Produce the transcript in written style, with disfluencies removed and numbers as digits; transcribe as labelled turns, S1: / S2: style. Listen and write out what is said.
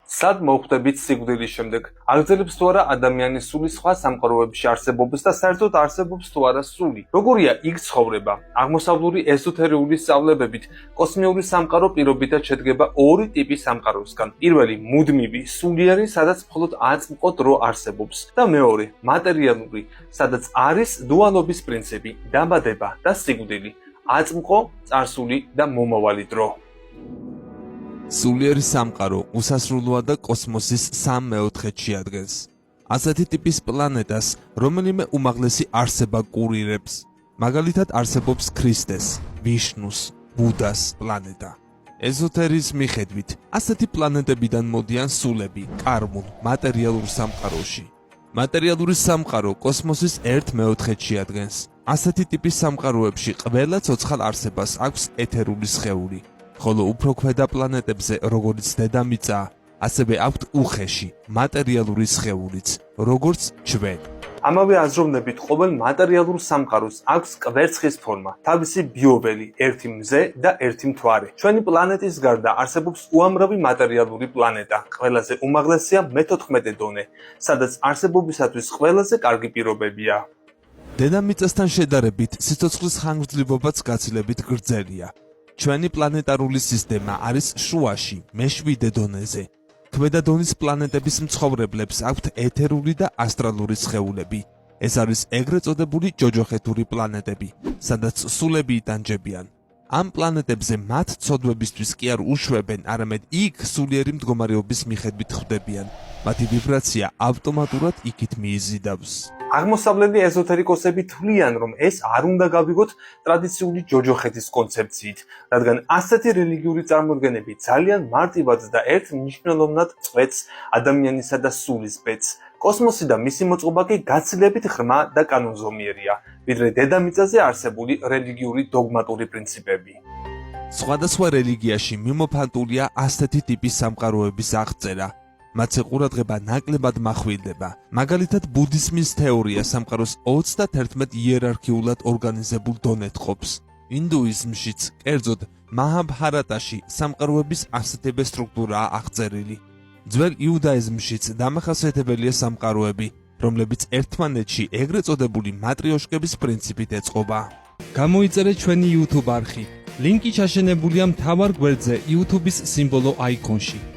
S1: სად მოხვდებით სიკვდილის შემდეგ? აგრძელებს თუ არა ადამიანის სული სხვა სამყაროებში არსებობის და საერთოდ არსებობს თუ არა სული? როგორია იქ ცხოვრება? აღმოსავლური ეზოთერიული სწავლებებით კოსმიური სამყარო პირობითად შედგება ორი ტიპის სამყაროსგან. პირველი მუდმივი, სულიერი, სადაც მხოლოდ აწმყო დრო არსებობს და მეორე მატერიალური, სადაც არის დუალობის პრინციპი, დაბადება და სიკვდილი, აწმყო, წარსული და მომავალი დრო.
S2: სულიერი სამყარო უსასრულოა და კოსმოსის 3/4-ს შეადგენს. ასეთი ტიპის პლანეტას რომელიმე უმაღლესი არსება კურირებს. მაგალითად არსებობს ქრისტეს, ვიშნუს, ბუდას პლანეტა. ეზოთერის მიხედვით, ასეთი პლანეტებიდან მოდიან სულები კარმულ, მატერიალურ სამყაროში. მატერიალური სამყარო კოსმოსის 1/4-ს შეადგენს. ასეთი ტიპის სამყაროებში ყველა ცოცხალ არსებას აქვს ეთერული სხეული. ხოლო უფრო ქვედა პლანეტებზე, როგორც დედამიწა, ასევე აქვთ უხეში, მატერიალური სხეულიც, როგორც ჩვენ.
S1: ამავე აზროვნებით ყოველ მატერიალურ სამყაროს აქვს კვერცხის ფორმა, თავისი ბიობელი, ერთი მზე და ერთი მთვარე. ჩვენი პლანეტის გარდა არსებობს უამრავი მატერიალური პლანეტა, ყველაზე უმაღლესია მე-14 დონე, სადაც არსებობისათვის ყველაზე კარგი პირობებია.
S2: დედამიწასთან შედარებით სიცოცხლის ხანგრძლივობაც გაცილებით გრძელია. ჩვენი პლანეტარული სისტემა არის შუაში, მე-7 დონეზე. ქვედა დონის პლანეტების მცხოვრებლებს აქვთ ეთერული და ასტრალური სხეულები. ეს არის ეგრეთ წოდებული ჯოჯოხეთური პლანეტები, სადაც სულები იტანჯებიან. ამ პლანეტებზე მათ ცოდვებისთვის კი არ უშვებენ, არამედ იქ სულიერი მდგომარეობის მიხედვით ხვდებიან. მათი ვიბრაცია ავტომატურად იქით მიიზიდავს.
S1: აღმოსავლელი ეზოთერიკოსები თვლიან, რომ ეს არ უნდა გავიგოთ ტრადიციული ჯოჯოხეთის კონცეფციით, რადგან ასეთი რელიგიური წარმოდგენები ძალიან მარტივად და ერთ მნიშვნელოვნად წვეთს ადამიანისა და სულის ბედს. კოსმოსი და მისი მოწყობა კი გაცილებით ღრმა და კანონზომიერია, ვიდრე დედამიწაზე არსებული რელიგიური დოგმატური პრინციპები.
S2: სხვადასხვა რელიგიაში მიმოფანტულია ასეთი ტიპის სამყაროების აღწერა. მათზე ყურადღება ნაკლებად מחვილდება. მაგალითად, ბუდიზმის თეორია სამყაროს 31 იერარქიულად ორგანიზებულ დონედ ყოფს. ინდუიზმშიც, კერძოდ მაჰაბჰარატაში სამყაროების ასეთივე სტრუქტურაა აღწერილი. ძველ იუდაიზმშიც დამახასიათებელია სამყაროები, რომლებიც ერთმანეთში ეგრეთ წოდებული მატრიოშკების პრინციპით ეწყობა.
S3: გამოიწერეთ ჩვენი YouTube არხი. ლინკი ჩაშენებულია მთავარ გვერდზე YouTube-ის სიმბოლო აიკონში.